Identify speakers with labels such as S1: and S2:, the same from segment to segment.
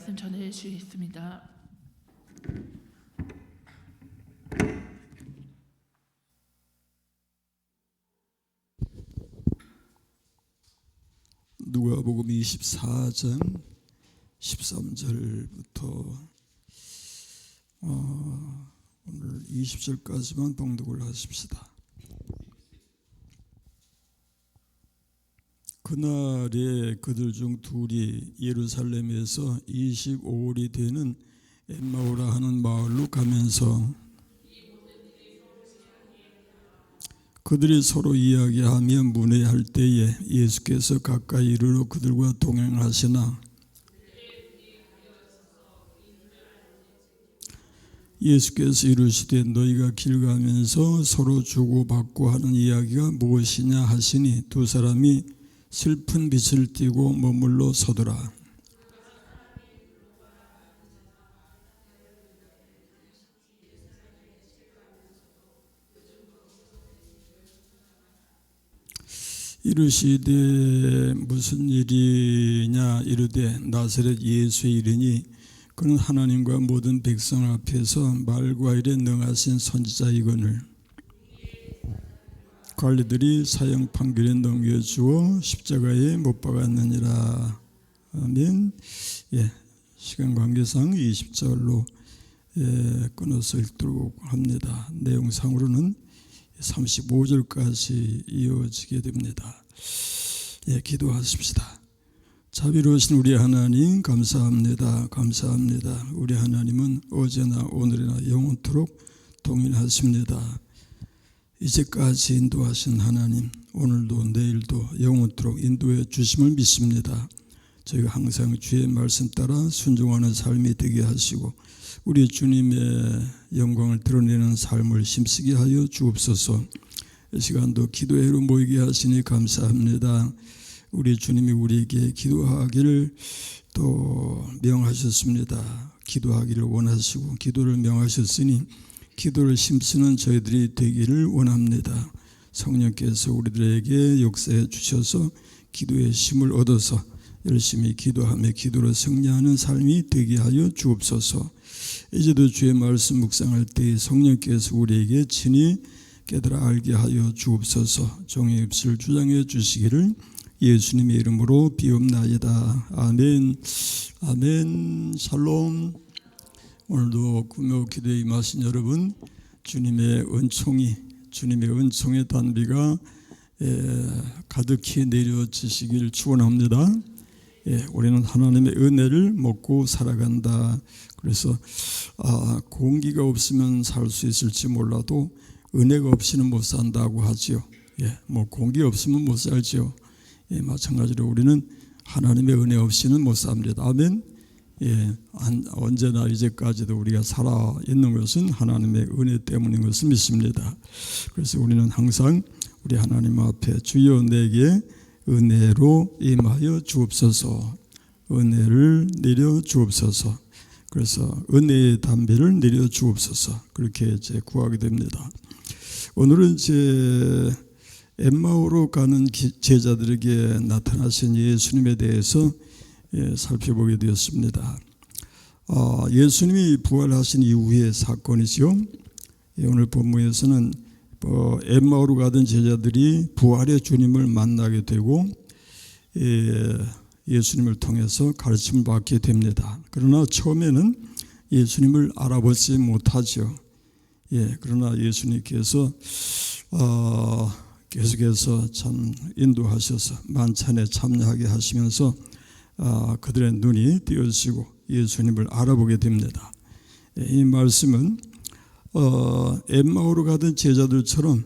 S1: 말씀 전해 주시겠습니다.
S2: 누가복음 24장 13절부터 오늘 20절까지만 봉독을 하십시다. 그날에 그들 중 둘이 예루살렘에서 25일이 되는 엠마오라 하는 마을로 가면서 그들이 서로 이야기하며 문의할 때에 예수께서 가까이 이르러 그들과 동행하시나 예수께서 이르시되 너희가 길 가면서 서로 주고받고 하는 이야기가 무엇이냐 하시니 두 사람이 슬픈 빛을 띠고 머물러 서더라. 이르시되 무슨 일이냐 이르되 나사렛 예수의 일이니 그는 하나님과 모든 백성 앞에서 말과 일에 능하신 선지자이거늘 관리들이 사형 판결에 넘겨주어 십자가에 못 박았느니라. 아멘. 시간 관계상 20절로 끊어서 읽도록 합니다. 내용상으로는 35절까지 이어지게 됩니다. 기도하십시다. 자비로우신 우리 하나님 감사합니다. 감사합니다. 우리 하나님은 어제나 오늘이나 영원토록 동일하십니다. 이제까지 인도하신 하나님, 오늘도 내일도 영원토록 인도해 주심을 믿습니다. 저희가 항상 주의 말씀 따라 순종하는 삶이 되게 하시고 우리 주님의 영광을 드러내는 삶을 힘쓰게 하여 주옵소서. 이 시간도 기도회로 모이게 하시니 감사합니다. 우리 주님이 우리에게 기도하기를 또 명하셨습니다. 기도하기를 원하시고 기도를 명하셨으니 기도를 힘쓰는 저희들이 되기를 원합니다. 성령께서 우리들에게 역사해 주셔서 기도의 힘을 얻어서 열심히 기도하며 기도로 승리하는 삶이 되게 하여 주옵소서. 이제도 주의 말씀 묵상할 때 성령께서 우리에게 친히 깨달아 알게 하여 주옵소서. 종의 입술을 주장해 주시기를 예수님의 이름으로 비옵나이다. 아멘. 아멘. 샬롬. 오늘도 구명 기도에 임하신 여러분, 주님의 은총의 단비가 가득히 내려지시길 축원합니다. 우리는 하나님의 은혜를 먹고 살아간다. 그래서 공기가 없으면 살 수 있을지 몰라도 은혜가 없이는 못 산다고 하지요. 공기 없으면 못 살지요. 마찬가지로 우리는 하나님의 은혜 없이는 못 삽니다. 아멘. 언제나 이제까지도 우리가 살아 있는 것은 하나님의 은혜 때문인 것을 믿습니다. 그래서 우리는 항상 우리 하나님 앞에 주여 내게 은혜로 임하여 주옵소서. 은혜를 내려 주옵소서. 그래서 은혜의 담비를 내려 주옵소서. 그렇게 이제 구하게 됩니다. 오늘은 이제 엠마오로 가는 제자들에게 나타나신 예수님에 대해서 살펴보게 되었습니다. 예수님이 부활하신 이후의 사건이죠. 오늘 본문에서는 엠마오로 가던 제자들이 부활의 주님을 만나게 되고 예수님을 통해서 가르침을 받게 됩니다. 그러나 처음에는 예수님을 알아보지 못하죠. 그러나 예수님께서 계속해서 참 인도하셔서 만찬에 참여하게 하시면서 그들의 눈이 띄어지고 예수님을 알아보게 됩니다. 이 말씀은 엠마오로 가던 제자들처럼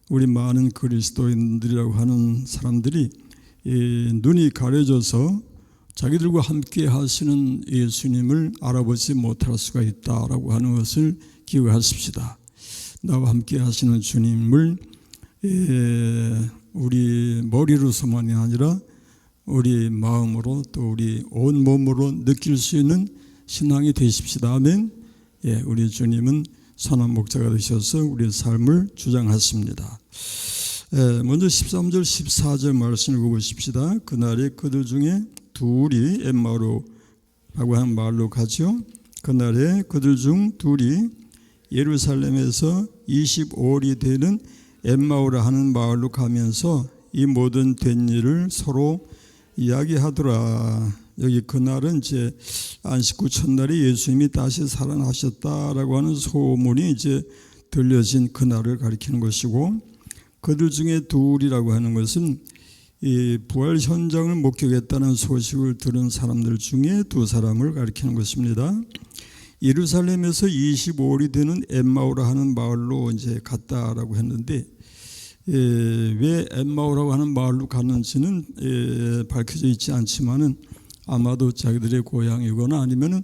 S2: 우리 많은 그리스도인들이라고 하는 사람들이 눈이 가려져서 자기들과 함께 하시는 예수님을 알아보지 못할 수가 있다라고 하는 것을 기억하십시다. 나와 함께 하시는 주님을 우리 머리로서만이 아니라 우리 마음으로 또 우리 온 몸으로 느낄 수 있는 신앙이 되십시다. 아멘. 우리 주님은 선한 목자가 되셔서 우리의 삶을 주장하십니다. 먼저 13절 14절 말씀 읽어보십시다. 그날에 그들 중에 둘이 엠마오로 라고 하는 마을로 가죠. 그날에 그들 중 둘이 예루살렘에서 25里 되는 엠마오라 하는 마을로 가면서 이 모든 된 일을 서로 이야기하더라. 여기 그날은 이제 안식구 첫날에 예수님이 다시 살아나셨다라고 하는 소문이 이제 들려진 그날을 가리키는 것이고, 그들 중에 둘이라고 하는 것은 이 부활 현장을 목격했다는 소식을 들은 사람들 중에 두 사람을 가리키는 것입니다. 예루살렘에서 25里되는 엠마오라 하는 마을로 이제 갔다라고 했는데, 왜 엠마오라고 하는 마을로 갔는지는 밝혀져 있지 않지만은 아마도 자기들의 고향이거나 아니면은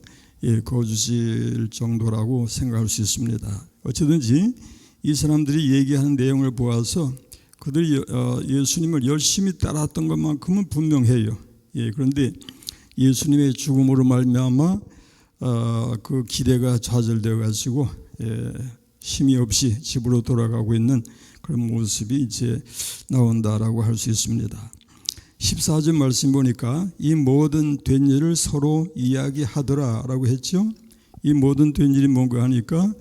S2: 거주지일 정도라고 생각할 수 있습니다. 어쨌든지 이 사람들이 얘기하는 내용을 보아서 그들이 예수님을 열심히 따랐던 것만큼은 분명해요. 그런데 예수님의 죽음으로 말미암아 그 기대가 좌절되어 가지고 힘이 없이 집으로 돌아가고 있는 그런 모습이 이제 나온다라고 할 수 있습니다. 14절 말씀 보니까 이 모든 된 일을 서로 이야기하더라라고 했죠. 이 모든 된 일이 뭔가 하니까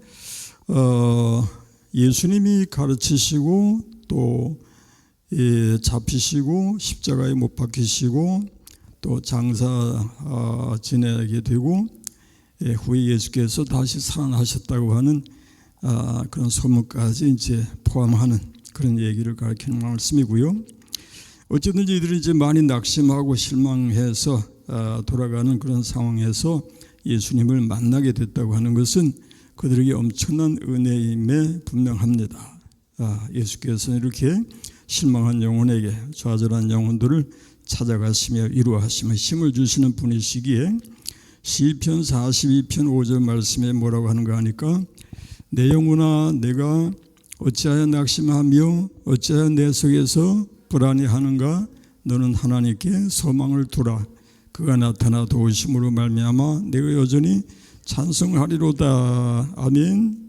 S2: 예수님이 가르치시고 또 잡히시고 십자가에 못 박히시고 또 장사 지내게 되고 후에 예수께서 다시 살아나셨다고 하는 그런 소문까지 이제 포함하는 그런 얘기를 가르치는 말씀이고요. 어쨌든지 이들이 이제 많이 낙심하고 실망해서 돌아가는 그런 상황에서 예수님을 만나게 됐다고 하는 것은 그들에게 엄청난 은혜임에 분명합니다. 예수께서는 이렇게 실망한 영혼에게 좌절한 영혼들을 찾아가시며 위로하시며 힘을 주시는 분이시기에 시편 42편 5절 말씀에 뭐라고 하는가 하니까 내 영혼아 내가 어찌하여 낙심하며 어찌하여 내 속에서 불안해하는가 너는 하나님께 소망을 두라. 그가 나타나 도우심으로 말미암아 내가 여전히 찬송하리로다. 아멘.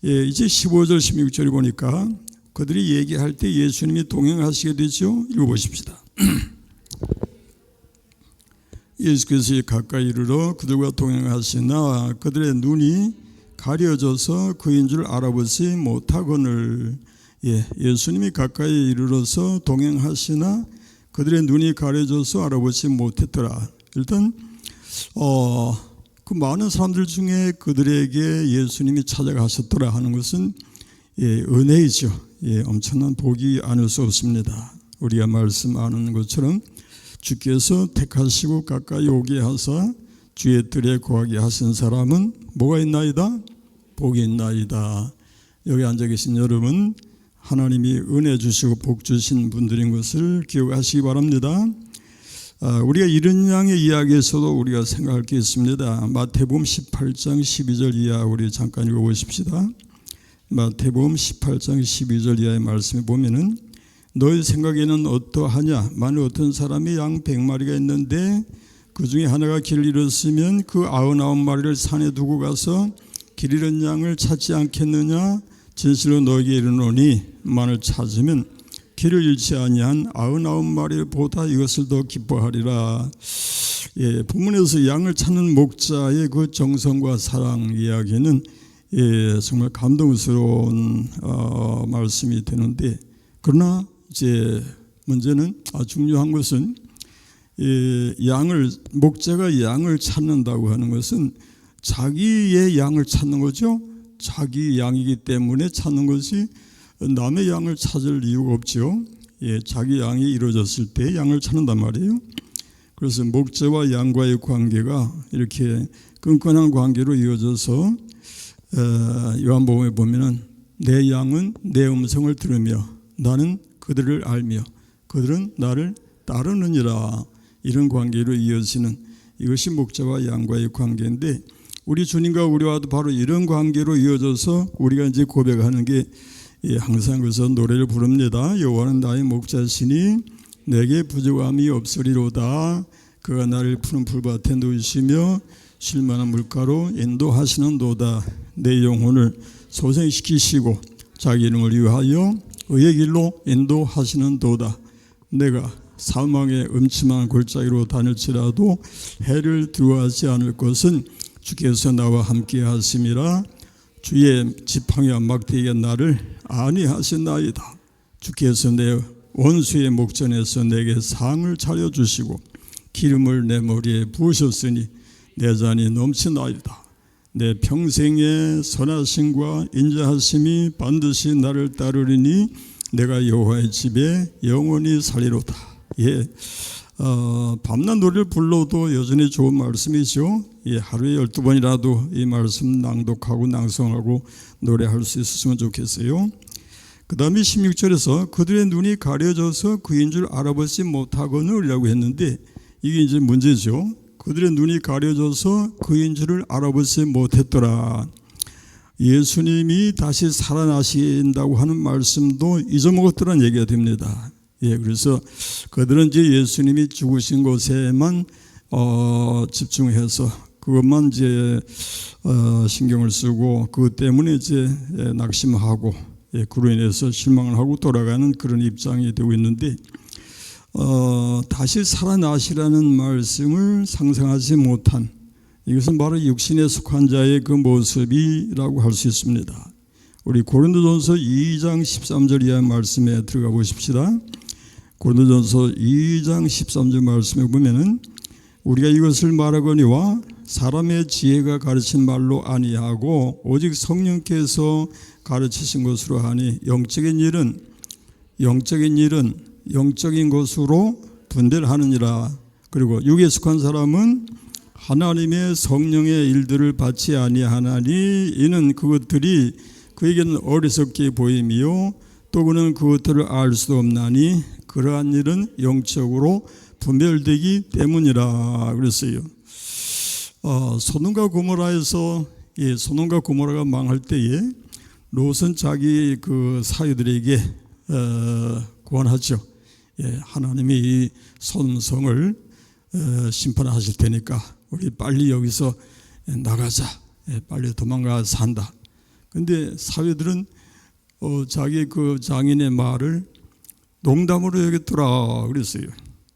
S2: 이제 15절 16절을 보니까 그들이 얘기할 때 예수님이 동행하시게 되죠. 읽어보십시다. 예수께서 가까이 이르러 그들과 동행하시나 그들의 눈이 가려져서 그인 줄 알아보지 못하거늘. 예수님이 가까이 이르러서 동행하시나 그들의 눈이 가려져서 알아보지 못했더라. 일단 그 많은 사람들 중에 그들에게 예수님이 찾아가셨더라 하는 것은 은혜이죠. 엄청난 복이 아닐 수 없습니다. 우리가 말씀 아는 것처럼 주께서 택하시고 가까이 오게 하사 주의 뜰에 거하게 하신 사람은 뭐가 있나이다? 복이 있나이다. 여기 앉아 계신 여러분 하나님이 은혜 주시고 복 주신 분들인 것을 기억하시기 바랍니다. 우리가 이런 양의 이야기에서도 우리가 생각할 게 있습니다. 마태복음 18장 12절 이하 우리 잠깐 읽어보십시다. 마태복음 18장 12절 이하의 말씀에 보면은 너희 생각에는 어떠하냐? 만일 어떤 사람이 양 100마리가 있는데 그 중에 하나가 길을 잃었으면 그 99마리를 산에 두고 가서 길 잃은 양을 찾지 않겠느냐? 진실로 너에게 이르노니 만일 찾으면 길을 잃지 아니한 99마리보다 이것을 더 기뻐하리라. 본문에서 양을 찾는 목자의 그 정성과 사랑 이야기는 정말 감동스러운 말씀이 되는데, 그러나 이제 문제는 중요한 것은 목자가 양을 찾는다고 하는 것은 자기의 양을 찾는 거죠. 자기 양이기 때문에 찾는 것이 남의 양을 찾을 이유가 없죠. 자기 양이 이루어졌을 때 양을 찾는단 말이에요. 그래서 목자와 양과의 관계가 이렇게 끈끈한 관계로 이어져서 요한복음에 보면은 내 양은 내 음성을 들으며 나는 그들을 알며 그들은 나를 따르느니라. 이런 관계로 이어지는 이것이 목자와 양과의 관계인데, 우리 주님과 우리와도 바로 이런 관계로 이어져서 우리가 이제 고백하는 게 항상 그래서 노래를 부릅니다. 여호와는 나의 목자시니 내게 부족함이 없으리로다. 그가 나를 푸른 풀밭에 누이시며 쉴 만한 물가로 인도하시는도다. 내 영혼을 소생시키시고 자기 이름을 위하여 의의 길로 인도하시는도다. 내가 사망의 음침한 골짜기로 다닐지라도 해를 두려워하지 않을 것은 주께서 나와 함께 하심이라. 주의 지팡이와 막대기가 나를 안위하셨나이다. 주께서 내 원수의 목전에서 내게 상을 차려주시고 기름을 내 머리에 부으셨으니 내 잔이 넘치나이다. 내 평생의 선하심과 인자하심이 반드시 나를 따르리니 내가 여호와의 집에 영원히 살리로다. 예, 밤낮 노래를 불러도 여전히 좋은 말씀이죠. 예, 하루에 12번이라도 이 말씀 낭독하고 낭송하고 노래할 수 있었으면 좋겠어요. 그 다음에 16절에서 그들의 눈이 가려져서 그인 줄 알아보지 못하거늘이라고 했는데 이게 이제 문제죠. 그들의 눈이 가려져서 그인 줄을 알아보지 못했더라. 예수님이 다시 살아나신다고 하는 말씀도 잊어먹었더라는 얘기가 됩니다. 예, 그래서 그들은 이제 예수님이 죽으신 곳에만 집중해서 그것만 이제 신경을 쓰고 그것 때문에 이제 낙심하고 그로 인해서 실망을 하고 돌아가는 그런 입장이 되고 있는데 다시 살아나시라는 말씀을 상상하지 못한 이것은 바로 육신에 속한 자의 그 모습이라고 할 수 있습니다. 우리 고린도전서 2장 13절 이하 말씀에 들어가 보십시다. 고린도전서 2장 13절 말씀에 보면은 우리가 이것을 말하거니와 사람의 지혜가 가르친 말로 아니하고 오직 성령께서 가르치신 것으로 하니 영적인 일은 영적인 것으로 분별하느니라. 그리고 육에 속한 사람은 하나님의 성령의 일들을 받지 아니하나니 이는 그것들이 그에게는 어리석게 보임이요 또 그는 그것들을 알 수도 없나니 그러한 일은 영적으로 분별되기 때문이라 그랬어요. 소돔과 고모라에서 소돔과 고모라가 망할 때에 롯은 자기 그 사위들에게 권하죠. 하나님이 이 소돔성을 심판하실 테니까 우리 빨리 여기서 나가자. 빨리 도망가 산다. 근데 사위들은 자기 그 장인의 말을 농담으로 여겼더라 그랬어요.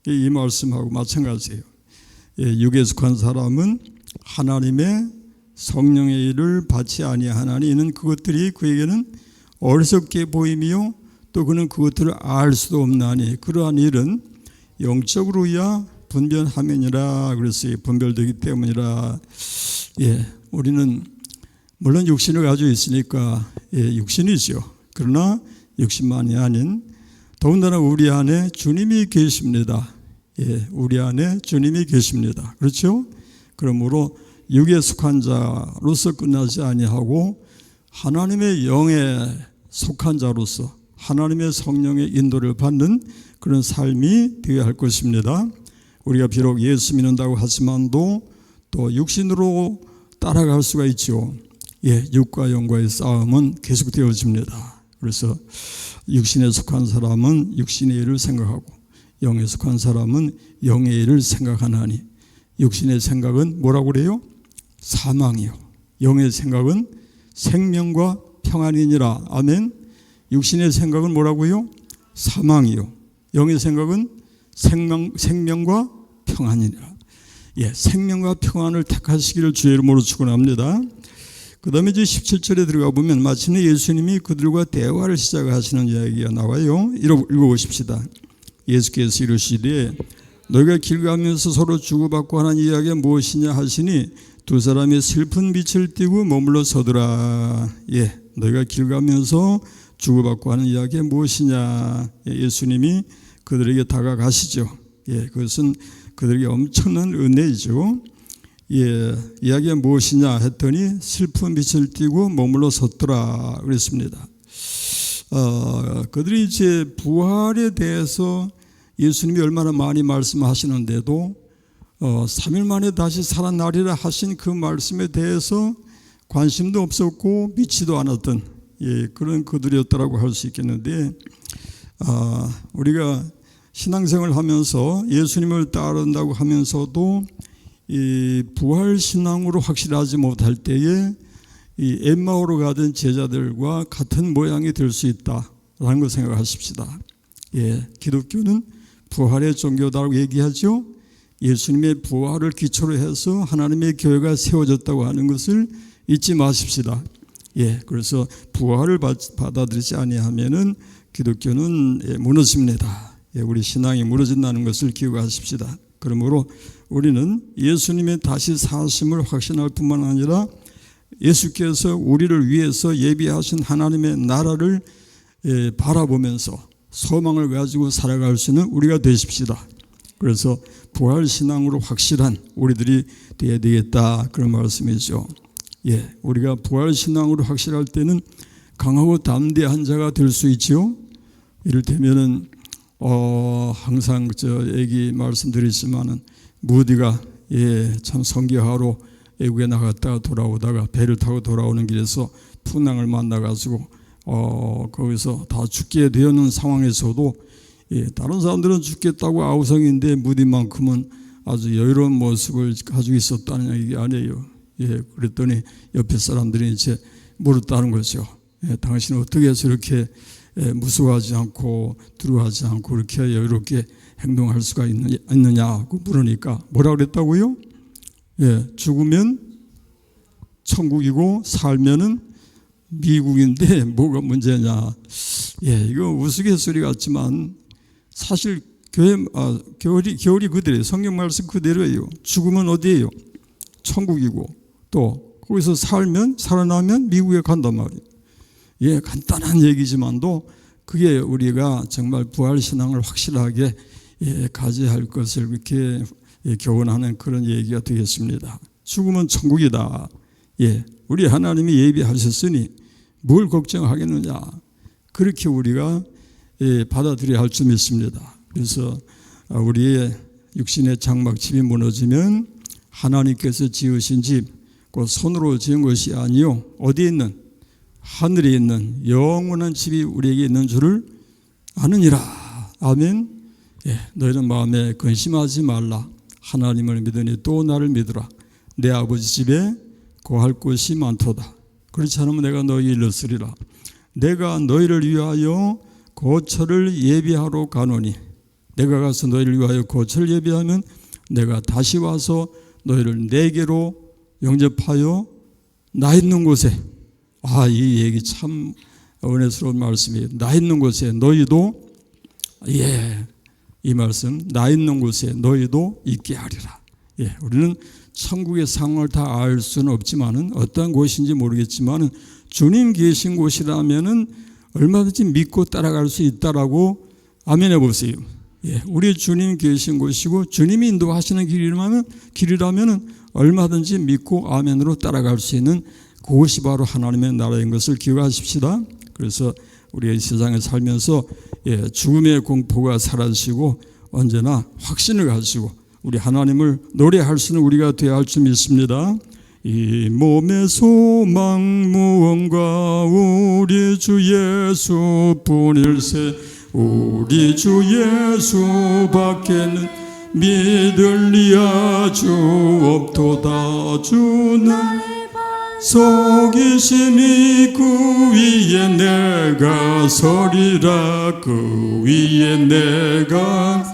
S2: 이 말씀하고 마찬가지예요. 육에 속한 사람은 하나님의 성령의 일을 받지 아니하나니 이는 그것들이 그에게는 어리석게 보임이요 또 그는 그것들을 알 수도 없나니 그러한 일은 영적으로야 분별함이니라 그랬어요. 분별되기 때문이라. 우리는 물론 육신을 가지고 있으니까 육신이죠. 그러나 육신만이 아닌 더군다나 우리 안에 주님이 계십니다. 우리 안에 주님이 계십니다. 그렇죠? 그러므로 육에 속한 자로서 끝나지 아니하고 하나님의 영에 속한 자로서 하나님의 성령의 인도를 받는 그런 삶이 되어야 할 것입니다. 우리가 비록 예수 믿는다고 하지만도 또 육신으로 따라갈 수가 있죠. 육과 영과의 싸움은 계속되어집니다. 그래서 육신에 속한 사람은 육신의 일을 생각하고 영에 속한 사람은 영의 일을 생각하나니 육신의 생각은 뭐라고 그래요? 사망이요. 영의 생각은 생명과 평안이니라. 아멘. 육신의 생각은 뭐라고요? 사망이요. 영의 생각은 생명과 평안이니라. 생명과 평안을 택하시기를 주의 이름으로 축원합니다. 그 다음에 이제 17절에 들어가 보면 마침내 예수님이 그들과 대화를 시작하시는 이야기가 나와요. 읽어보십시다. 예수께서 이르시되 너희가 길 가면서 서로 주고받고 하는 이야기가 무엇이냐 하시니 두 사람이 슬픈 빛을 띠고 머물러 서더라. 너희가 길 가면서 주고받고 하는 이야기가 무엇이냐. 예수님이 그들에게 다가가시죠. 그것은 그들에게 엄청난 은혜이죠. 이야기가 무엇이냐 했더니 슬픈 빛을 띠고 머물러 섰더라 그랬습니다. 그들이 이제 부활에 대해서 예수님이 얼마나 많이 말씀하시는데도 3일 만에 다시 살아나리라 하신 그 말씀에 대해서 관심도 없었고 믿지도 않았던 그런 그들이었다라고 할 수 있겠는데 우리가 신앙생활을 하면서 예수님을 따른다고 하면서도 이 부활신앙으로 확실하지 못할 때에 이 엠마오로 가던 제자들과 같은 모양이 될 수 있다라는 걸 생각하십시다. 기독교는 부활의 종교다라고 얘기하죠. 예수님의 부활을 기초로 해서 하나님의 교회가 세워졌다고 하는 것을 잊지 마십시다. 그래서 부활을 받아들이지 아니하면은 기독교는 무너집니다. 우리 신앙이 무너진다는 것을 기억하십시다. 그러므로 우리는 예수님의 다시 사심을 확신할 뿐만 아니라 예수께서 우리를 위해서 예비하신 하나님의 나라를 바라보면서 소망을 가지고 살아갈 수 있는 우리가 되십시다. 그래서 부활신앙으로 확실한 우리들이 되어야 되겠다, 그런 말씀이죠. 우리가 부활신앙으로 확실할 때는 강하고 담대한 자가 될 수 있죠. 이를테면은 항상 얘기 말씀드리지만은 무디가 참 선교하러 외국에 나갔다가 돌아오다가 배를 타고 돌아오는 길에서 풍랑을 만나가지고 거기서 다 죽게 되는 상황에서도 다른 사람들은 죽겠다고 아우성인데 무디만큼은 아주 여유로운 모습을 가지고 있었다는 얘기 아니에요. 그랬더니 옆에 사람들이 이제 물었다는 거죠. 당신은 어떻게 저렇게 무서워하지 않고 두려워하지 않고 그렇게 여유롭게 행동할 수가 있느냐고 물으니까 뭐라 그랬다고요? 죽으면 천국이고 살면은 미국인데 뭐가 문제냐. 이거 우스갯소리 같지만 사실 교리 그대로예요. 성경 말씀 그대로예요. 죽으면 어디예요? 천국이고 또 거기서 살아나면 미국에 간단 말이에요. 간단한 얘기지만도 그게 우리가 정말 부활신앙을 확실하게 가져야 할 것을 이렇게 교훈하는 그런 얘기가 되겠습니다. 죽으면 천국이다. 우리 하나님이 예비하셨으니 뭘 걱정하겠느냐. 그렇게 우리가 받아들여야 할 줄 믿습니다. 그래서 우리의 육신의 장막집이 무너지면 하나님께서 지으신 집, 그 손으로 지은 것이 아니요 어디에 있는? 하늘에 있는 영원한 집이 우리에게 있는 줄을 아느니라. 아멘. 너희는 마음에 근심하지 말라. 하나님을 믿으니 또 나를 믿으라. 내 아버지 집에 거할 곳이 많도다. 그렇지 않으면 내가 너희 일렀으리라. 내가 너희를 위하여 거처를 예비하러 가노니 내가 가서 너희를 위하여 거처를 예비하면 내가 다시 와서 너희를 내게로 영접하여 나 있는 곳에, 이 얘기 참 은혜스러운 말씀이에요. 나 있는 곳에 너희도, 이 말씀, 나 있는 곳에 너희도 있게 하리라. 우리는 천국의 상황을 다 알 수는 없지만은 어떤 곳인지 모르겠지만은 주님 계신 곳이라면은 얼마든지 믿고 따라갈 수 있다라고 아멘해 보세요. 우리 주님 계신 곳이고 주님이 인도하시는 길이라면은 얼마든지 믿고 아멘으로 따라갈 수 있는 그것이 바로 하나님의 나라인 것을 기억하십시다. 그래서 우리가 이 세상에 살면서 죽음의 공포가 사라지고 언제나 확신을 가지고 우리 하나님을 노래할 수 있는 우리가 되어야 할 줄 믿습니다. 이 몸의 소망 무언가 우리 주 예수뿐일세. 우리 주 예수밖에는 믿을 리야 주 없도다. 주는 속이시니 그 위에 내가 서리라. 그 위에 내가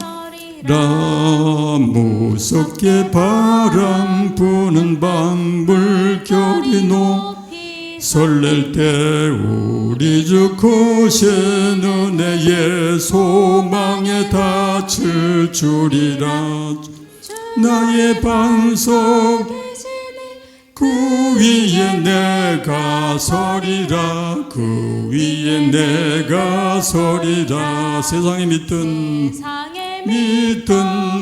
S2: 무섭게 바람 부는 밤 물결이 높이 설렐 때 우리 주 크신 은혜의 소망에 닿을 줄이라. 나의 반석 그 위에 내가 서리라. 그 위에 내가 서리라. 세상에 믿든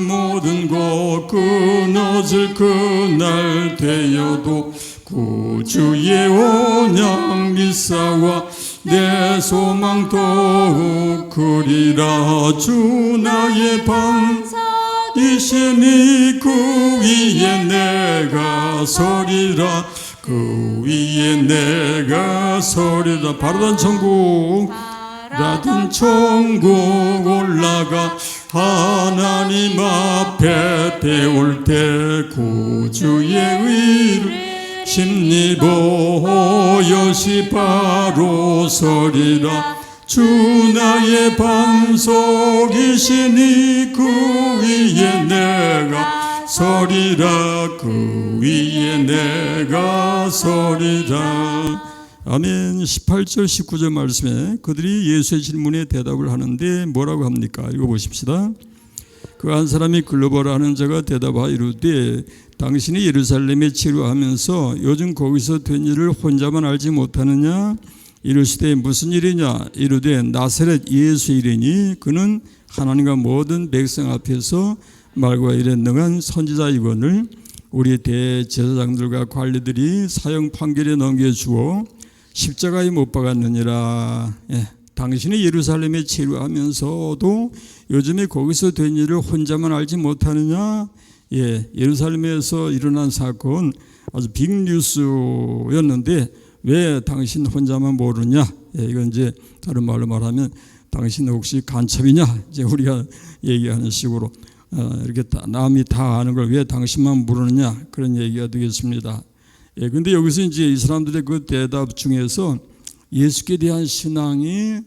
S2: 모든 것 끊어질 그날 되어도 구주의 언약 믿사와 내 소망 더욱 크리라. 주 나의 반석이시니 그 위에 내가 서리라. 그 위에 내가 서리라. 바르던 천국 올라가 하나님 앞에 배울 때 구주의 의를 심리 보여시 바로 서리라. 주 나의 반석이시니 그 위에 내가 서리라 그 위에 내가 서리라. 아멘. 18절 19절 말씀에 그들이 예수의 질문에 대답을 하는데 뭐라고 합니까? 읽어보십시다. 그 한 사람이 글로벌 하는 자가 대답하여 이르되 당신이 예루살렘에 치료하면서 요즘 거기서 된 일을 혼자만 알지 못하느냐? 이르시되 무슨 일이냐? 이르되 나사렛 예수 이르니 그는 하나님과 모든 백성 앞에서 말과 일에 능한 선지자이거늘 우리 대제사장들과 관리들이 사형 판결에 넘겨주어 십자가에 못 박았느니라. 당신이 예루살렘에 치료하면서도 요즘에 거기서 된 일을 혼자만 알지 못하느냐? 예루살렘에서 일어난 사건 아주 빅뉴스였는데 왜 당신 혼자만 모르냐? 이건 이제 다른 말로 말하면 당신 혹시 간첩이냐? 이제 우리가 얘기하는 식으로 이렇게 남이 다 아는 걸 왜 당신만 모르느냐? 그런 얘기가 되겠습니다. 근데 여기서 이제 이 사람들의 그 대답 중에서 예수께 대한 신앙이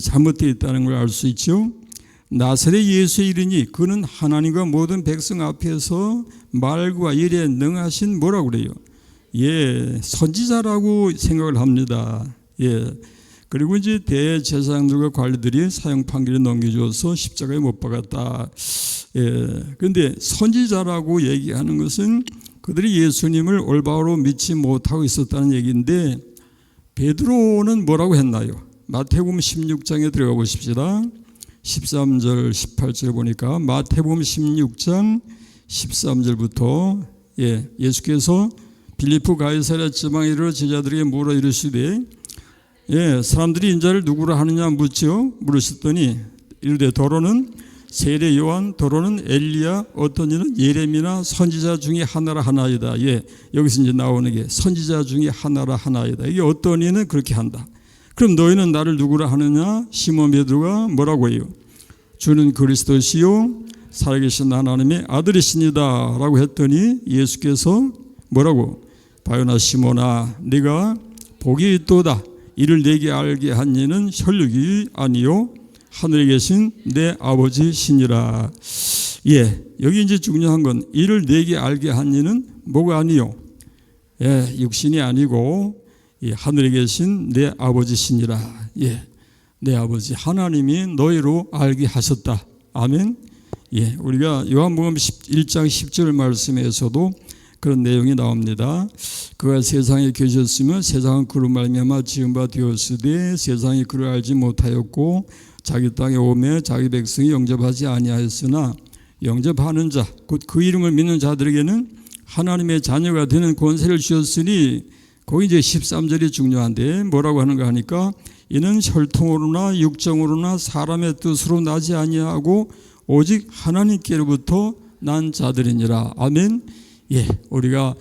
S2: 잘못되어 있다는 걸 알 수 있죠. 나사렛 예수 이르니 그는 하나님과 모든 백성 앞에서 말과 일에 능하신 뭐라고 그래요? 선지자라고 생각을 합니다. 그리고 이제 대제사장들과 관리들이 사형 판결에 넘겨줘서 십자가에 못 박았다. 그런데 선지자라고 얘기하는 것은 그들이 예수님을 올바로 믿지 못하고 있었다는 얘기인데 베드로는 뭐라고 했나요? 마태복음 16장에 들어가 보십시다. 13절 18절 보니까 마태복음 16장 13절부터 예수께서 빌립보 가이사랴 지방에 이르러 제자들에게 물어 이르시되 사람들이 인자를 누구라 하느냐 묻죠. 물으셨더니 이르되 더러는 세례 요한, 더러는 엘리야, 어떤 이는 예레미나 선지자 중에 하나라 하나이다. 여기서 이제 나오는 게 선지자 중에 하나라 하나이다. 이게 어떤 이는 그렇게 한다. 그럼 너희는 나를 누구라 하느냐? 시몬 베드로가 뭐라고 해요? 주는 그리스도시요 살아계신 하나님의 아들이시니다 라고 했더니 예수께서 뭐라고? 바요나 시몬아 네가 복이 있도다. 이를 내게 알게 한 이는 혈육이 아니요 하늘에 계신 내 아버지시니라. 여기 이제 중요한 건 이를 내게 알게 한 이는 뭐가 아니요? 육신이 아니고 하늘에 계신 내 아버지시니라. 내 아버지 하나님이 너희로 알게 하셨다. 아멘. 우리가 요한복음 1장 10절 말씀에서도 그런 내용이 나옵니다. 그가 세상에 계셨으면 세상은 그로 말미암아 지은 바 되었으되 세상이 그를 알지 못하였고 자기 땅에 오매 자기 백성이 영접하지 아니하였으나 영접하는 자 곧 그 이름을 믿는 자들에게는 하나님의 자녀가 되는 권세를 주셨으니 거기 이제 13절이 중요한데 뭐라고 하는가 하니까 이는 혈통으로나 육정으로나 사람의 뜻으로 나지 아니하고 오직 하나님께로부터 난 자들이니라. 아멘. 우리가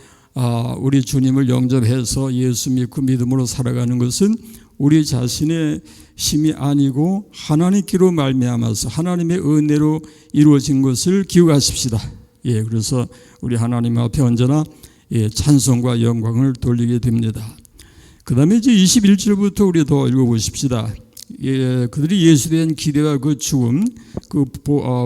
S2: 우리 주님을 영접해서 예수 믿고 믿음으로 살아가는 것은 우리 자신의 힘이 아니고 하나님께로 말미암아서 하나님의 은혜로 이루어진 것을 기억하십시다. 그래서 우리 하나님 앞에 언제나 찬송과 영광을 돌리게 됩니다. 그 다음에 이제 21절부터 우리 더 읽어보십시다. 그들이 예수에 대한 기대와 그 죽음, 그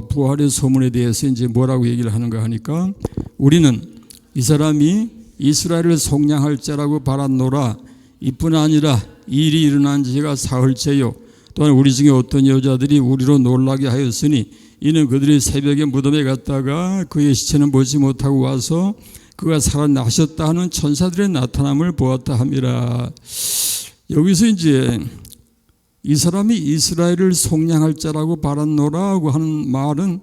S2: 부활의 소문에 대해서 이제 뭐라고 얘기를 하는가 하니까 우리는 이 사람이 이스라엘을 속량할 자라고 바랐노라. 이뿐 아니라 이 일이 일어난 지가 사흘째요. 또한 우리 중에 어떤 여자들이 우리로 놀라게 하였으니 이는 그들이 새벽에 무덤에 갔다가 그의 시체는 보지 못하고 와서 그가 살아나셨다 하는 천사들의 나타남을 보았다 함이라. 여기서 이제 이 사람이 이스라엘을 속량할 자라고 바랐노라고 하는 말은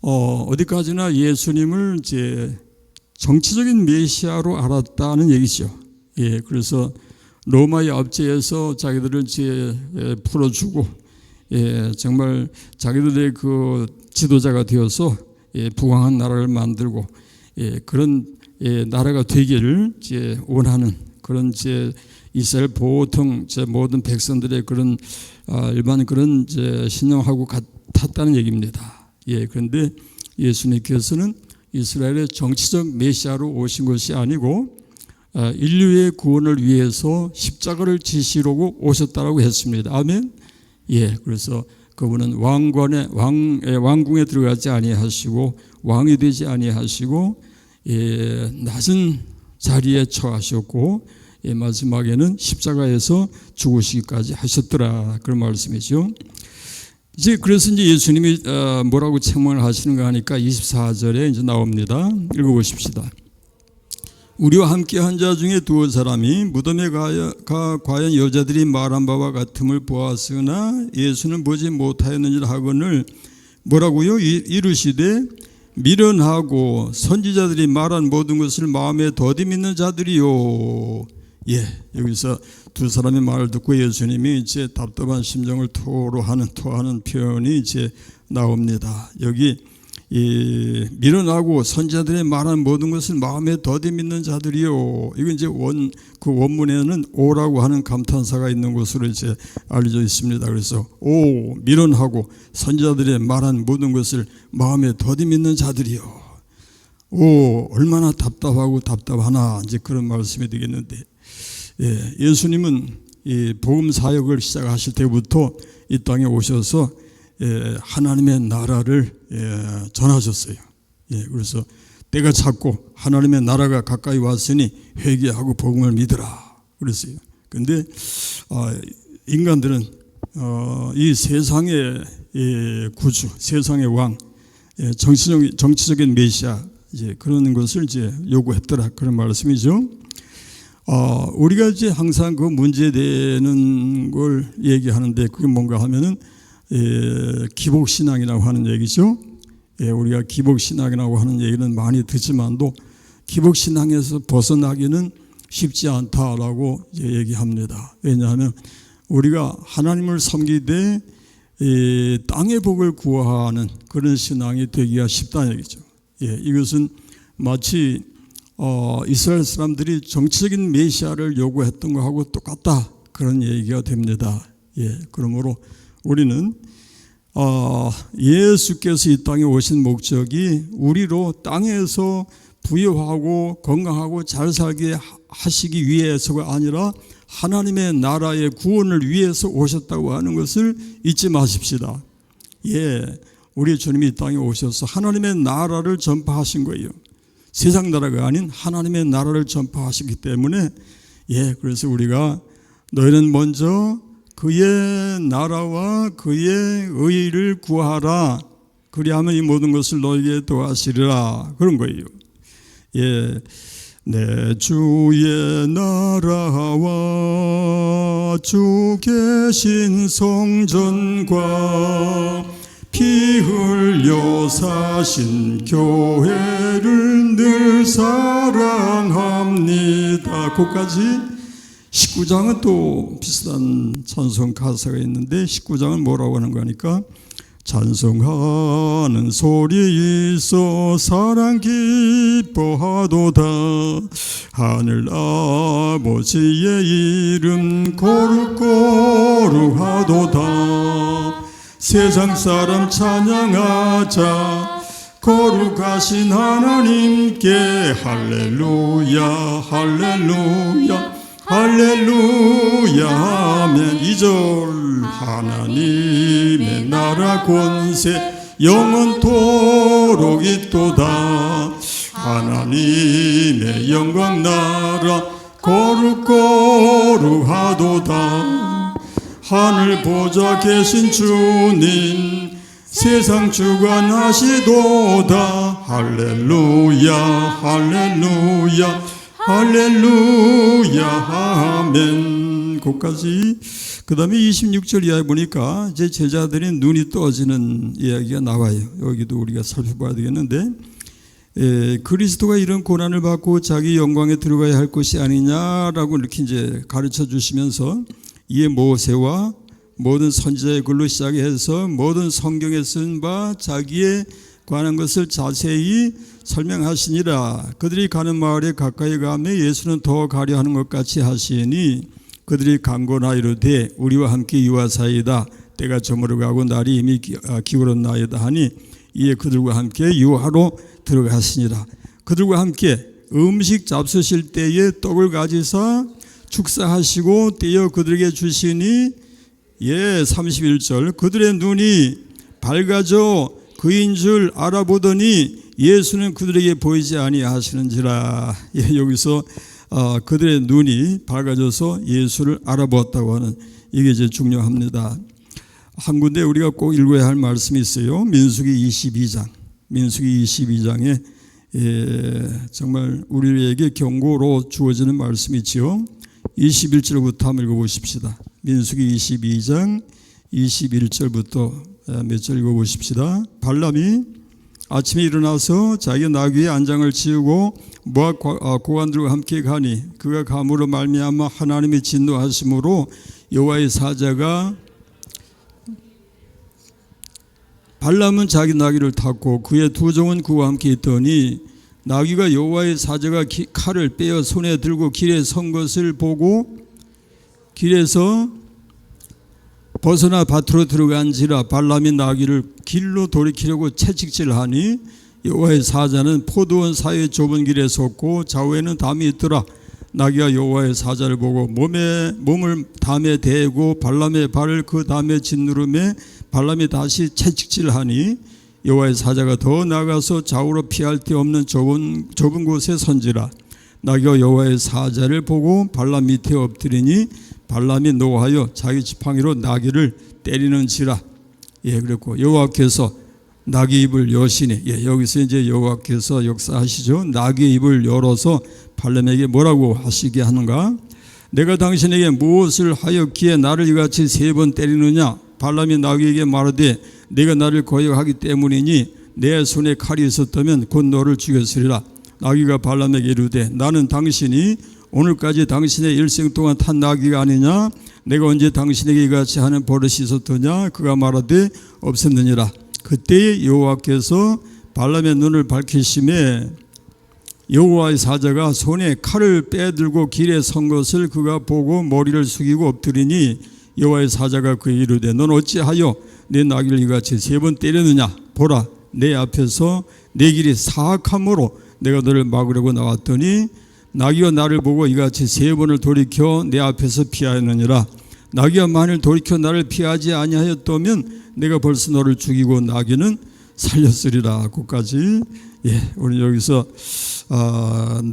S2: 어디까지나 예수님을 이제 정치적인 메시아로 알았다는 얘기죠. 그래서 로마의 압제에서 자기들을 이제 풀어주고 정말 자기들의 그 지도자가 되어서 부강한 나라를 만들고 그런 나라가 되기를 이제 원하는 그런 이제 이스라엘 보통 이제 모든 백성들의 그런 일반 그런 이제 신념하고 같았다는 얘기입니다. 그런데 예수님께서는 이스라엘의 정치적 메시아로 오신 것이 아니고 인류의 구원을 위해서 십자가를 지시려고 오셨다라고 했습니다. 아멘. 예, 그래서 그분은 왕궁에 들어가지 아니하시고 왕이 되지 아니하시고 낮은 자리에 처하셨고 마지막에는 십자가에서 죽으시기까지 하셨더라, 그런 말씀이죠. 이제 그래서 이제 예수님이 뭐라고 책망을 하시는가 하니까 24절에 이제 나옵니다. 읽어보십시다. 우리와 함께 한 자 중에 두어 사람이 무덤에 과연 여자들이 말한 바와 같음을 보았으나 예수는 보지 못하였는지라 하거늘 뭐라고요? 이르시되 미련하고 선지자들이 말한 모든 것을 마음에 더디 믿는 자들이요. 예, 여기서 두 사람의 말을 듣고 예수님이 이제 답답한 심정을 토하는 표현이 이제 나옵니다. 여기 미련하고 선지자들의 말한 모든 것을 마음에 더디 믿는 자들이요. 이거 이제 그 원문에는 오라고 하는 감탄사가 있는 것으로 이제 알려져 있습니다. 그래서 오, 미련하고 선지자들의 말한 모든 것을 마음에 더디 믿는 자들이요. 오, 얼마나 답답하고 답답하나, 이제 그런 말씀이 되겠는데, 예수님은 이 복음 사역을 시작하실 때부터 이 땅에 오셔서 하나님의 나라를 전하셨어요. 그래서 때가 찼고 하나님의 나라가 가까이 왔으니 회개하고 복음을 믿으라 그랬어요. 그런데 인간들은 이 세상의 구주, 세상의 왕, 정치적인 메시아, 이제 그런 것을 이제 요구했더라, 그런 말씀이죠. 우리가 이제 항상 그 문제되는 걸 얘기하는데 그게 뭔가 하면은 기복신앙이라고 하는 얘기죠. 우리가 기복신앙이라고 하는 얘기는 많이 듣지만도 기복신앙에서 벗어나기는 쉽지 않다라고 얘기합니다. 왜냐하면 우리가 하나님을 섬기되 땅의 복을 구하는 그런 신앙이 되기가 쉽다는 얘기죠. 이것은 마치 이스라엘 사람들이 정치적인 메시아를 요구했던 것하고 똑같다, 그런 얘기가 됩니다. 그러므로 우리는 예수께서 이 땅에 오신 목적이 우리로 땅에서 부유하고 건강하고 잘 살게 하시기 위해서가 아니라 하나님의 나라의 구원을 위해서 오셨다고 하는 것을 잊지 마십시다. 우리 주님이 이 땅에 오셔서 하나님의 나라를 전파하신 거예요. 세상 나라가 아닌 하나님의 나라를 전파하시기 때문에 그래서 우리가 너희는 먼저 그의 나라와 그의 의를 구하라, 그리하면 이 모든 것을 너희에게 더하시리라, 그런 거예요. 내 주의 나라와 주 계신 성전과 피 흘려 사신 교회를 늘 사랑합니다. 거기까지 19장은 또 비슷한 찬송 가사가 있는데 19장은 뭐라고 하는 거니까 찬송하는 소리 있어 사랑 기뻐하도다. 하늘 아버지의 이름 거룩거룩하도다. 세상 사람 찬양하자. 거룩하신 하나님께 할렐루야 할렐루야 할렐루야 아멘. 2절 하나님의 나라 권세 영원토록 있도다. 하나님의 영광 나라 거룩거룩하도다. 하늘 보좌 계신 주님 세상 주관하시도다. 할렐루야 할렐루야 할렐루야 아멘. 거기까지. 그 다음에 26절 이하에 보니까 이제 제자들이 눈이 떠지는 이야기가 나와요. 여기도 우리가 살펴봐야 되겠는데, 그리스도가 이런 고난을 받고 자기 영광에 들어가야 할 것이 아니냐라고 이렇게 이제 가르쳐 주시면서 이에 모세와 모든 선지자의 글로 시작해서 모든 성경에 쓴 바 자기에 관한 것을 자세히 설명하시니라. 그들이 가는 마을에 가까이 가며 예수는 더 가려 하는 것 같이 하시니 그들이 강고나 이르되 우리와 함께 유하사이다. 때가 저물어가고 날이 이미 기울었나이다 하니 이에 그들과 함께 유하로 들어가시니라. 그들과 함께 음식 잡수실 때에 떡을 가지사 축사하시고 떼어 그들에게 주시니 31절 그들의 눈이 밝아져 그인 줄 알아보더니 예수는 그들에게 보이지 아니하시는지라. 여기서 그들의 눈이 밝아져서 예수를 알아보았다고 하는 이게 이제 중요합니다. 한 군데 우리가 꼭 읽어야 할 말씀이 있어요. 민수기 22장. 민수기 22장에 정말 우리에게 경고로 주어지는 말씀이 있지요. 21절부터 한번 읽어보십시다. 민수기 22장 21절부터 몇 절 읽어보십시다. 발람이 아침에 일어나서 자기 나귀의 안장을 치우고 모압 고관들과 함께 가니 그가 감으로 말미암아 하나님이 진노하심으로 여호와의 사자가 발람은 자기 나귀를 탔고 그의 두 종은 그와 함께 있더니 나귀가 여호와의 사자가 칼을 빼어 손에 들고 길에 선 것을 보고 길에서 벗어나 밭으로 들어간지라. 발람이 나귀를 길로 돌이키려고 채찍질하니 여호와의 사자는 포도원 사이의 좁은 길에 섰고 좌우에는 담이 있더라. 나귀가 여호와의 사자를 보고 몸을 담에 대고 발람의 발을 그 담에 짓누르매 발람이 다시 채찍질하니 여호와의 사자가 더 나가서 좌우로 피할 데 없는 좁은 곳에 선지라. 나귀가 여호와의 사자를 보고 발람 밑에 엎드리니 발람이 노하여 자기 지팡이로 나귀를 때리는지라. 그랬고 여호와께서 나귀 입을 여시니 여기서 이제 여호와께서 역사하시죠. 나귀 입을 열어서 발람에게 뭐라고 하시게 하는가? 내가 당신에게 무엇을 하였기에 나를 이같이 3번 때리느냐? 발람이 나귀에게 말하되 내가 나를 거역하기 때문이니 내 손에 칼이 있었다면 곧 너를 죽였으리라. 나귀가 발람에게 이르되 나는 당신이 오늘까지 당신의 일생 동안 탄 나귀가 아니냐? 내가 언제 당신에게 이같이 하는 버릇이 있었더냐? 그가 말하되 없었느니라. 그때 여호와께서 발람의 눈을 밝히심에 여호와의 사자가 손에 칼을 빼들고 길에 선 것을 그가 보고 머리를 숙이고 엎드리니 여호와의 사자가 그에게 이르되 넌 어찌하여 내 나귀를 이같이 3번 때렸느냐? 보라 내 앞에서 내 길이 사악함으로 내가 너를 막으려고 나왔더니 나귀가 나를 보고 이같이 3번을 돌이켜 내 앞에서 피하였느니라. 나귀가 만일 돌이켜 나를 피하지 아니하였다면 내가 벌써 너를 죽이고 나귀는 살렸으리라. 끝까지. 우리 여기서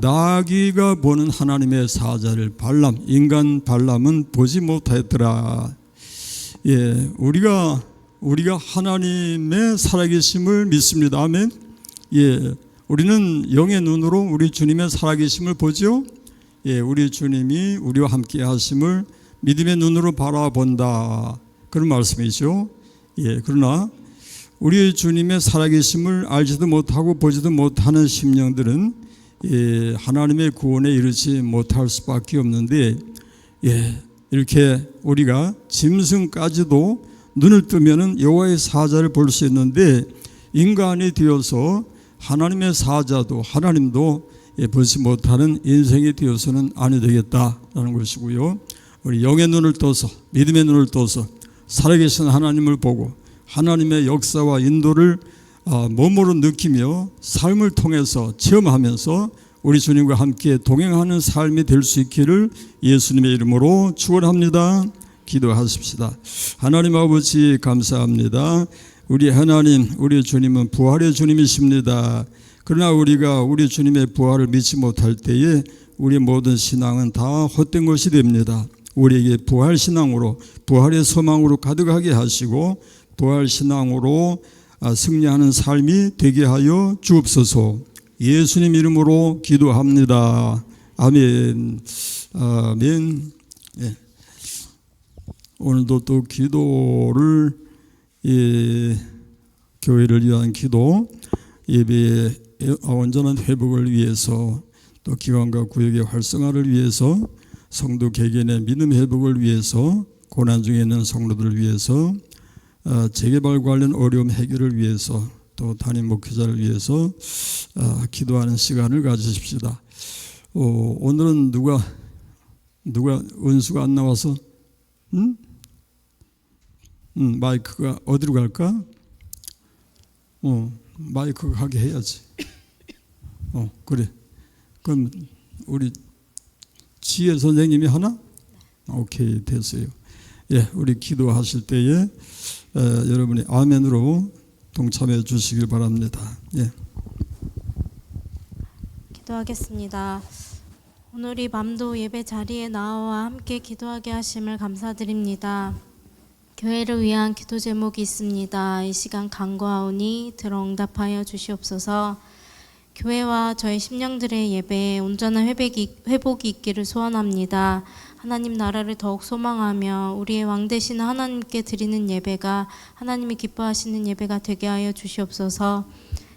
S2: 나귀가 보는 하나님의 사자를 발람, 인간 발람은 보지 못하였더라. 우리가 하나님의 살아계심을 믿습니다. 아멘. 우리는 영의 눈으로 우리 주님의 살아계심을 보죠. 우리 주님이 우리와 함께 하심을 믿음의 눈으로 바라본다. 그런 말씀이죠. 그러나 우리 주님의 살아계심을 알지도 못하고 보지도 못하는 심령들은 하나님의 구원에 이르지 못할 수밖에 없는데 이렇게 우리가 짐승까지도 눈을 뜨면은 여호와의 사자를 볼 수 있는데 인간이 되어서 하나님의 사자도 하나님도 보지 못하는 인생이 되어서는 아니 되겠다라는 것이고요. 우리 영의 눈을 떠서 믿음의 눈을 떠서 살아계신 하나님을 보고 하나님의 역사와 인도를 몸으로 느끼며 삶을 통해서 체험하면서 우리 주님과 함께 동행하는 삶이 될 수 있기를 예수님의 이름으로 축원합니다. 기도하십시다. 하나님 아버지 감사합니다. 우리 하나님, 우리 주님은 부활의 주님이십니다. 그러나 우리가 우리 주님의 부활을 믿지 못할 때에 우리 모든 신앙은 다 헛된 것이 됩니다. 우리에게 부활 신앙으로 부활의 소망으로 가득하게 하시고 부활 신앙으로 승리하는 삶이 되게 하여 주옵소서. 예수님 이름으로 기도합니다. 아멘. 아멘. 오늘도 또 기도를 교회를 위한 기도, 예배의 온전한 회복을 위해서 또 기관과 구역의 활성화를 위해서 성도 개개인의 믿음 회복을 위해서 고난 중에 있는 성도들을 위해서 재개발 관련 어려움 해결을 위해서 또 담임 목회자를 위해서 기도하는 시간을 가지십시다. 오늘은 누가 은수가 안 나와서 마이크가 어디로 갈까? 마이크가 가게 해야지. 그래. 그럼 우리 지혜 선생님이 하나? 오케이, 됐어요. 예, 우리 기도하실 때에 여러분이 아멘으로 동참해 주시길 바랍니다. 예.
S3: 기도하겠습니다. 오늘 이 밤도 예배 자리에 나와 함께 기도하게 하심을 감사드립니다. 교회를 위한 기도 제목이 있습니다. 이 시간 간구하오니 들어 응답하여 주시옵소서. 교회와 저희 심령들의 예배에 온전한 회복이 있기를 소원합니다. 하나님 나라를 더욱 소망하며 우리의 왕 되시는 하나님께 드리는 예배가 하나님이 기뻐하시는 예배가 되게 하여 주시옵소서.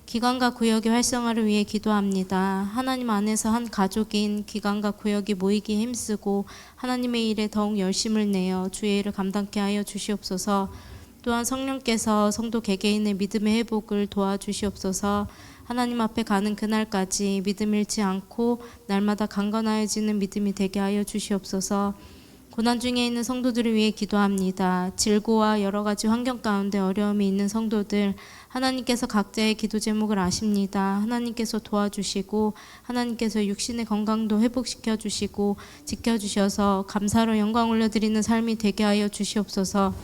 S3: 기관과 구역의 활성화를 위해 기도합니다. 하나님 안에서 한 가족인 기관과 구역이 모이기에 힘쓰고 하나님의 일에 더욱 열심을 내어 주의 일을 감당케 하여 주시옵소서. 또한 성령께서 성도 개개인의 믿음의 회복을 도와주시옵소서. 하나님 앞에 가는 그날까지 믿음 잃지 않고 날마다 강건하여지는 믿음이 되게 하여 주시옵소서. 고난 중에 있는 성도들을 위해 기도합니다. 질고와 여러 가지 환경 가운데 어려움이 있는 성도들, 하나님께서 각자의 기도 제목을 아십니다. 하나님께서 도와주시고 하나님께서 육신의 건강도 회복시켜 주시고 지켜주셔서 감사로 영광 올려드리는 삶이 되게 하여 주시옵소서.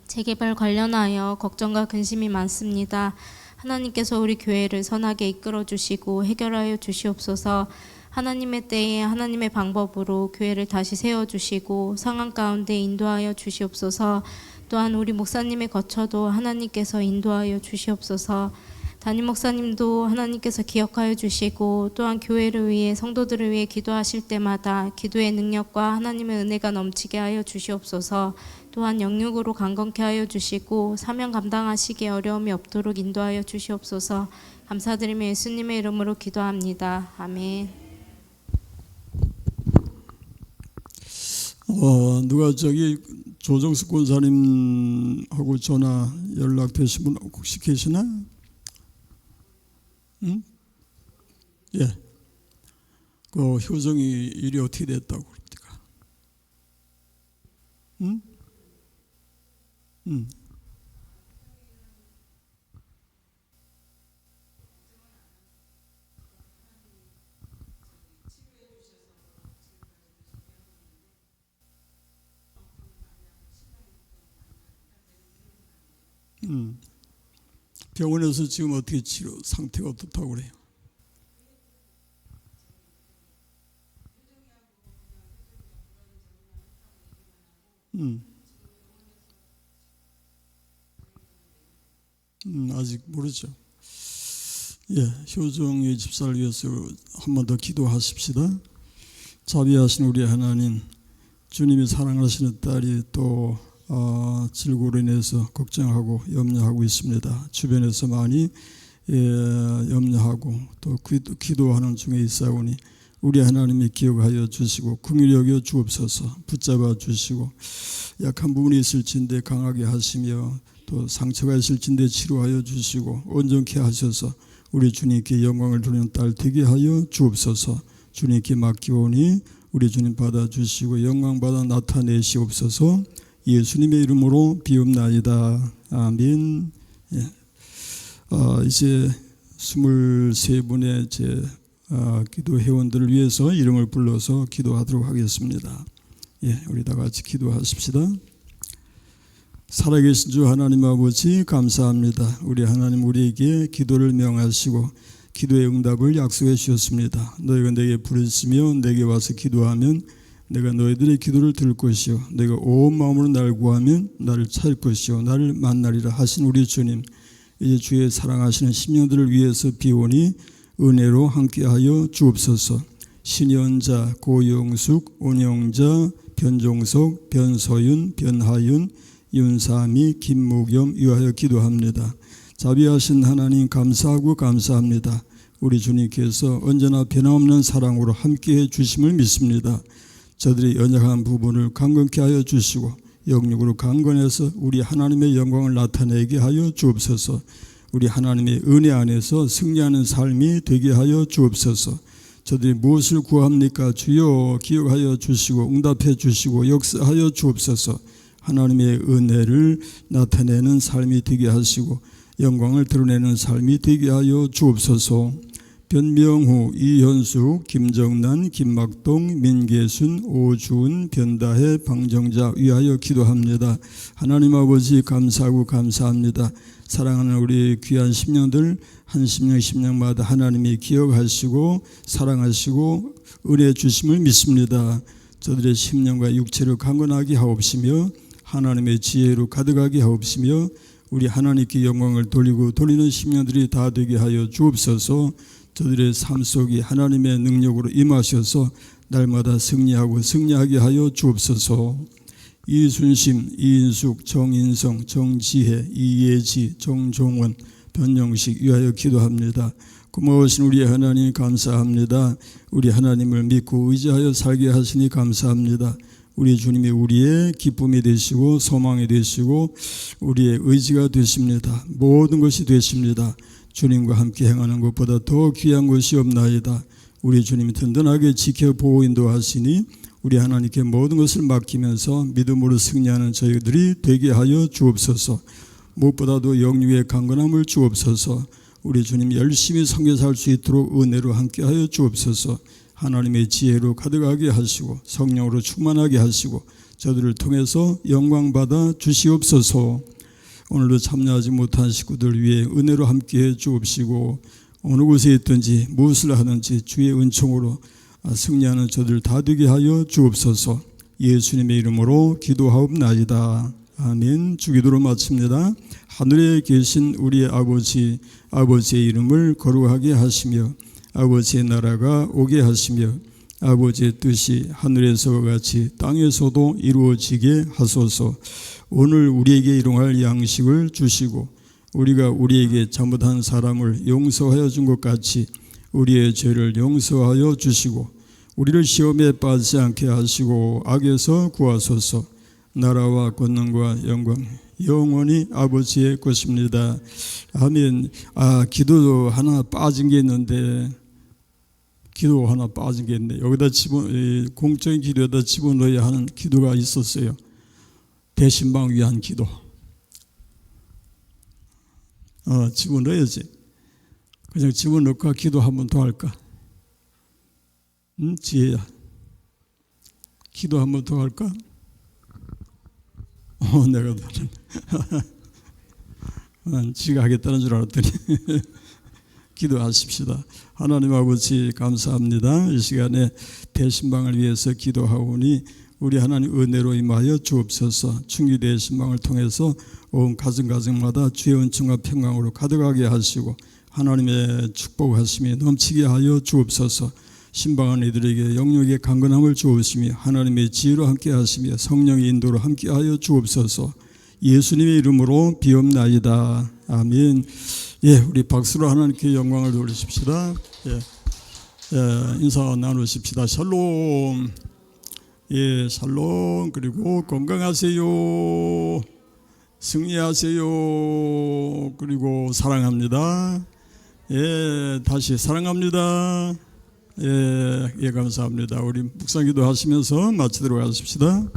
S3: 재개발 관련하여 걱정과 근심이 많습니다. 하나님께서 우리 교회를 선하게 이끌어 주시고 해결하여 주시옵소서. 하나님의 때에 하나님의 방법으로 교회를 다시 세워주시고 상황 가운데 인도하여 주시옵소서. 또한 우리 목사님의 거처도 하나님께서 인도하여 주시옵소서. 담임 목사님도 하나님께서 기억하여 주시고 또한 교회를 위해 성도들을 위해 기도하실 때마다 기도의 능력과 하나님의 은혜가 넘치게 하여 주시옵소서. 또한 영육으로 강건케 하여 주시고 사명 감당하시기에 어려움이 없도록 인도하여 주시옵소서. 감사드리며 예수님의 이름으로 기도합니다. 아멘.
S2: 누가 저기 조정숙 권사님하고 전화 연락되신 분 혹시 계시나? 응? 예. 그 효정이 일이 어떻게 됐다고 그랬더라? 응? 응. 병원에서 지금 어떻게 치료 상태가 어떻다고 그래요? 아직 모르죠. 예, 효정의 집사를 위해서 한 번 더 기도하십시다. 자비하신 우리 하나님, 주님이 사랑하시는 딸이 또 질고로 인해서 걱정하고 염려하고 있습니다. 주변에서 많이 염려하고 또 기도하는 중에 있사오니 우리 하나님이 기억하여 주시고 긍휼히 여겨 주옵소서. 붙잡아 주시고 약한 부분이 있을진데 강하게 하시며 또 상처가 있을진데 치료하여 주시고 온전케 하셔서 우리 주님께 영광을 돌리는 딸 되게 하여 주옵소서. 주님께 맡기오니 우리 주님 받아주시고 영광 받아 나타내시옵소서. 예수님의 이름으로 비옵나이다. 아멘. 예. 이제 23분의 제 기도 회원들을 위해서 이름을 불러서 기도하도록 하겠습니다. 예, 우리 다 같이 기도하십시다. 살아계신 주 하나님 아버지 감사합니다. 우리 하나님 우리에게 기도를 명하시고 기도의 응답을 약속해 주셨습니다. 너희가 내게 부르시며 내게 와서 기도하면 내가 너희들의 기도를 들을 것이요 내가 온 마음으로 나를 구하면 나를 찾을 것이요 나를 만나리라 하신 우리 주님, 이제 주의 사랑하시는 심령들을 위해서 비오니 은혜로 함께하여 주옵소서. 신현자, 고영숙, 온영자, 변종석, 변서윤, 변하윤, 윤삼이, 김무겸 위하여 기도합니다. 자비하신 하나님 감사하고 감사합니다. 우리 주님께서 언제나 변함없는 사랑으로 함께해 주심을 믿습니다. 저들이 연약한 부분을 강건케 하여 주시고 영육으로 강건해서 우리 하나님의 영광을 나타내게 하여 주옵소서. 우리 하나님의 은혜 안에서 승리하는 삶이 되게 하여 주옵소서. 저들이 무엇을 구합니까? 주여 기억하여 주시고 응답해 주시고 역사하여 주옵소서. 하나님의 은혜를 나타내는 삶이 되게 하시고 영광을 드러내는 삶이 되게 하여 주옵소서. 변명후, 이현숙, 김정란, 김막동, 민계순, 오주은, 변다혜, 방정자 위하여 기도합니다. 하나님 아버지 감사하고 감사합니다. 사랑하는 우리 귀한 심령들 한 심령 심령마다 하나님이 기억하시고 사랑하시고 은혜 주심을 믿습니다. 저들의 심령과 육체를 강건하게 하옵시며 하나님의 지혜로 가득하게 하옵시며 우리 하나님께 영광을 돌리는 심령들이 다 되게 하여 주옵소서. 저들의 삶 속에 하나님의 능력으로 임하셔서 날마다 승리하게 하여 주옵소서. 이순심, 이인숙, 정인성, 정지혜, 이예지, 정종원, 변영식 위하여 기도합니다. 고마우신 우리 하나님 감사합니다. 우리 하나님을 믿고 의지하여 살게 하시니 감사합니다. 우리 주님이 우리의 기쁨이 되시고 소망이 되시고 우리의 의지가 되십니다. 모든 것이 되십니다. 주님과 함께 행하는 것보다 더 귀한 것이 없나이다. 우리 주님이 든든하게 지켜보고 인도하시니 우리 하나님께 모든 것을 맡기면서 믿음으로 승리하는 저희들이 되게 하여 주옵소서. 무엇보다도 영육의 강건함을 주옵소서. 우리 주님 열심히 섬겨 살 수 있도록 은혜로 함께하여 주옵소서. 하나님의 지혜로 가득하게 하시고 성령으로 충만하게 하시고 저들을 통해서 영광받아 주시옵소서. 오늘도 참여하지 못한 식구들 위해 은혜로 함께해 주옵시고 어느 곳에 있든지 무엇을 하든지 주의 은총으로 승리하는 저들 다 되게 하여 주옵소서. 예수님의 이름으로 기도하옵나이다. 아멘. 주기도로 마칩니다. 하늘에 계신 우리 아버지, 아버지의 이름을 거룩하게 하시며 아버지의 나라가 오게 하시며 아버지의 뜻이 하늘에서와 같이 땅에서도 이루어지게 하소서. 오늘 우리에게 일용할 양식을 주시고 우리가 우리에게 잘못한 사람을 용서하여 준 것 같이 우리의 죄를 용서하여 주시고 우리를 시험에 빠지지 않게 하시고 악에서 구하소서. 나라와 권능과 영광 영원히 아버지의 것입니다. 아멘. 기도 하나 빠진 게 있는데 여기다 공적인 기도에다 집어넣어야 하는 기도가 있었어요. 대신방 위한 기도. 집어넣어야지. 그냥 집어넣을까? 기도 한 번 더 할까? 지혜야. 기도 한 번 더 할까? 내가 지가 하겠다는 줄 알았더니 기도하십시다. 하나님 아버지 감사합니다. 이 시간에 대신방을 위해서 기도하오니 우리 하나님 은혜로 임하여 주옵소서. 충기 대신방을 통해서 온 가정마다 주의 은총과 평강으로 가득하게 하시고 하나님의 축복하심이 넘치게 하여 주옵소서. 신방한 이들에게 영육의 강건함을 주옵시며 하나님의 지혜로 함께 하시며 성령의 인도로 함께 하여 주옵소서. 예수님의 이름으로 비옵나이다. 아멘. 우리 박수로 하나님께 영광을 돌리십시다. 인사 나누십시다. 샬롬. 샬롬. 그리고 건강하세요. 승리하세요. 그리고 사랑합니다. 다시 사랑합니다. 감사합니다. 우리 묵상기도 하시면서 마치도록 하십시다.